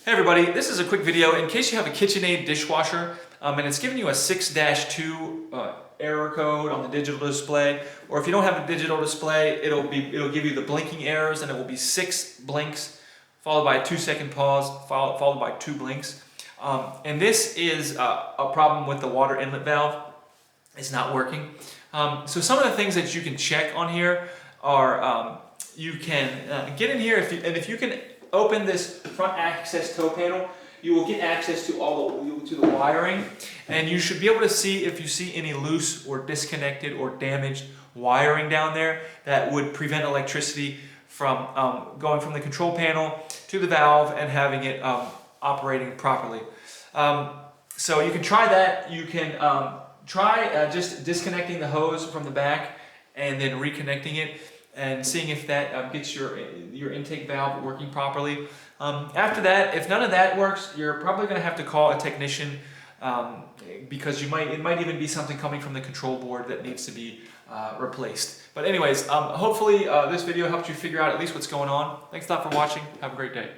Hey everybody, this is a quick video in case you have a KitchenAid dishwasher and it's giving you a 6-2 error code on the digital display, or if you don't have a digital display, it'll give you the blinking errors, and it will be 6 blinks followed by a 2-second pause followed by 2 blinks. And this is a problem with the water inlet valve. It's not working. So some of the things that you can check on here are you can get in here if you can open this front access toe panel, you will get access to the wiring, and you should be able to see if you see any loose or disconnected or damaged wiring down there that would prevent electricity from going from the control panel to the valve and having it operating properly. So you can try that. You can try just disconnecting the hose from the back and then reconnecting it, and seeing if that gets your intake valve working properly. After that, if none of that works, you're probably going to have to call a technician because it might even be something coming from the control board that needs to be replaced. But anyways, hopefully this video helped you figure out at least what's going on. Thanks a lot for watching. Have a great day.